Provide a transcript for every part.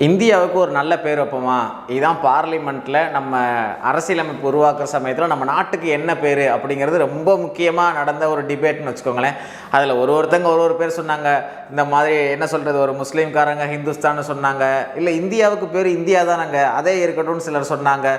இந்தியாவுக்கு ஒரு நல்ல பேர் வைப்போமா? இதுதான் பார்லிமெண்ட்டில் நம்ம அரசியலமைப்பு உருவாக்குற சமயத்தில் நம்ம நாட்டுக்கு என்ன பேர் அப்படிங்கிறது ரொம்ப முக்கியமாக நடந்த ஒரு டிபேட்னு வச்சுக்கோங்களேன். அதில் ஒருத்தங்க ஒரு பேர் சொன்னாங்க. இந்த மாதிரி என்ன சொல்கிறது, ஒரு முஸ்லீம்காரங்க ஹிந்துஸ்தான்னு சொன்னாங்க. இல்லை இந்தியாவுக்கு பேர் இந்தியா தானங்க, அதே இருக்கட்டும்னு சிலர் சொன்னாங்க.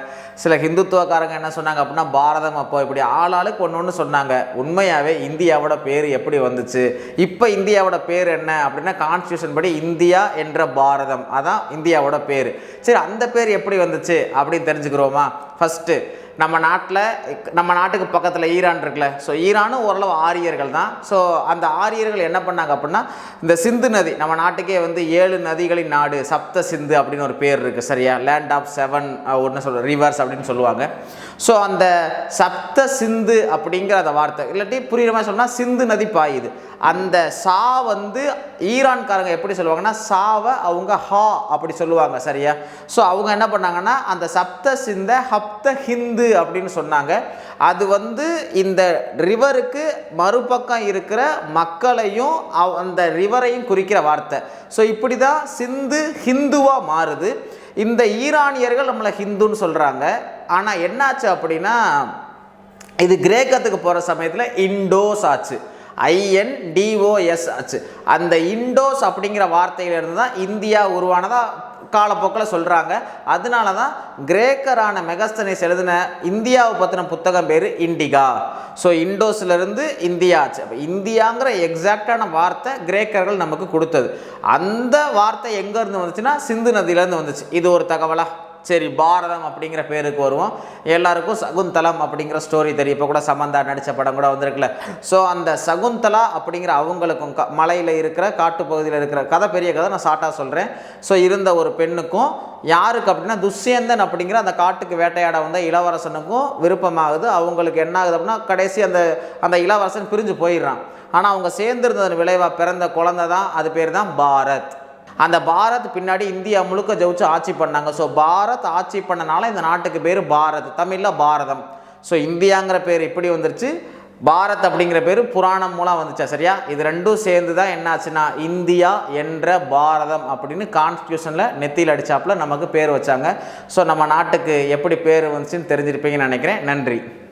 சில ஹிந்துத்துவக்காரங்க என்ன சொன்னாங்க அப்படின்னா பாரதம். அப்போ இப்படி ஆளாளுக்கு ஒன்று சொன்னாங்க. உண்மையாகவே இந்தியாவோட பேர் எப்படி வந்துச்சு? இப்போ இந்தியாவோட பேர் என்ன அப்படின்னா கான்ஸ்டியூஷன் படி இந்தியா என்ற பாரதம், அதான் இந்தியாவோட பேர். சரி, அந்த பேர் எப்படி வந்துச்சு அப்படின்னு தெரிஞ்சுக்கிறோமா? ஃபஸ்ட்டு நம்ம நாட்டுக்கு பக்கத்தில் ஈரான் இருக்குல்ல. ஸோ ஈரானும் ஓரளவு ஆரியர்கள் தான். ஸோ அந்த ஆரியர்கள் என்ன பண்ணாங்க அப்படின்னா, இந்த சிந்து நதி, நம்ம நாட்டுக்கே 7 நதிகளின் நாடு, சப்த சிந்து அப்படின்னு ஒரு பேர் இருக்குது சரியா, லேண்ட் ஆஃப் 7 ரிவர்ஸ் அப்படின்னு சொல்லுவாங்க. ஸோ அந்த சப்த சிந்து அப்படிங்கிற அந்த வார்த்தை, இல்லாட்டி புரியுற மாதிரி சொன்னால் சிந்து நதி பாயுது. அந்த சா ஈரான்காரங்க எப்படி சொல்லுவாங்கன்னா, சாவை அவங்க ஹா அப்படி சொல்லுவாங்க சரியா. ஸோ அவங்க என்ன பண்ணாங்கன்னா, அந்த சப்த சிந்த ஹப்த ஹிந்து அப்படின்னு சொன்னாங்க. அது இந்த ரிவருக்கு மறுபக்கம் இருக்கிற மக்களையும் அந்த ரிவரையும் குறிக்கிற வார்த்தை. ஸோ இப்படி தான் சிந்து ஹிந்துவாக மாறுது. இந்த ஈரானியர்கள் நம்மளை ஹிந்துன்னு சொல்கிறாங்க. ஆனால் என்னாச்சு அப்படின்னா, இது கிரேக்கத்துக்கு போகிற சமயத்தில் இண்டோஸ் ஆச்சு, INDOS ஆச்சு. அந்த இண்டோஸ் அப்படிங்கிற வார்த்தையிலிருந்து தான் இந்தியா உருவானதாக காலப்போக்கில் சொல்கிறாங்க. அதனால தான் கிரேக்கரான மெகஸ்தனிஸ் எழுதின இந்தியாவை பற்றின புத்தகம் பேர் இண்டிகா. ஸோ இண்டோஸ்லேருந்து இந்தியா ஆச்சு. அப்போ இந்தியாங்கிற எக்ஸாக்டான வார்த்தை கிரேக்கர்கள் நமக்கு கொடுத்தது. அந்த வார்த்தை எங்கேருந்து வந்துச்சுன்னா சிந்து நதியிலேருந்து வந்துச்சு. இது ஒரு தகவலா? சரி, பாரதம் அப்படிங்கிற பேருக்கு வருவோம். எல்லாருக்கும் சகுந்தலம் அப்படிங்கிற ஸ்டோரி தெரியும். இப்போ கூட சமந்தா நடித்த படம் கூட வந்திருக்குல்ல. ஸோ அந்த சகுந்தலா அப்படிங்கிற அவங்களுக்கும் மலையில் இருக்கிற காட்டுப்பகுதியில் இருக்கிற கதை, பெரிய கதை, நான் ஷார்ட்டாக சொல்கிறேன். ஸோ இருந்த ஒரு பெண்ணுக்கும் யாருக்கு அப்படின்னா துஷ்யந்தன் அப்படிங்கிற அந்த காட்டுக்கு வேட்டையாட வந்த இளவரசனுக்கும் விருப்பமாகுது. அவங்களுக்கு என்ன ஆகுது அப்படின்னா, கடைசி அந்த இளவரசன் பிரிஞ்சு போயிடுறான். ஆனால் அவங்க சேர்ந்துருந்ததன் விளைவாக பிறந்த குழந்தை தான், அது பேர் தான் பாரத். அந்த பாரத் பின்னாடி இந்தியா முழுக்க ஜெயிச்சு ஆட்சி பண்ணாங்க. ஸோ பாரத் ஆட்சி பண்ணனால இந்த நாட்டுக்கு பேர் பாரத், தமிழில் பாரதம். ஸோ இந்தியாங்கிற பேர் இப்படி வந்துருச்சு, பாரத் அப்படிங்கிற பேர் புராணம் மூலம் வந்துச்சா சரியா. இது ரெண்டும் சேர்ந்து தான் என்னாச்சுன்னா இந்தியா என்ற பாரதம் அப்படின்னு கான்ஸ்டியூஷனில் நெத்தியில் அடித்தாப்புல நமக்கு பேர் வச்சாங்க. ஸோ நம்ம நாட்டுக்கு எப்படி பேர் வந்துச்சுன்னு தெரிஞ்சிருப்பீங்கன்னு நினைக்கிறேன். நன்றி.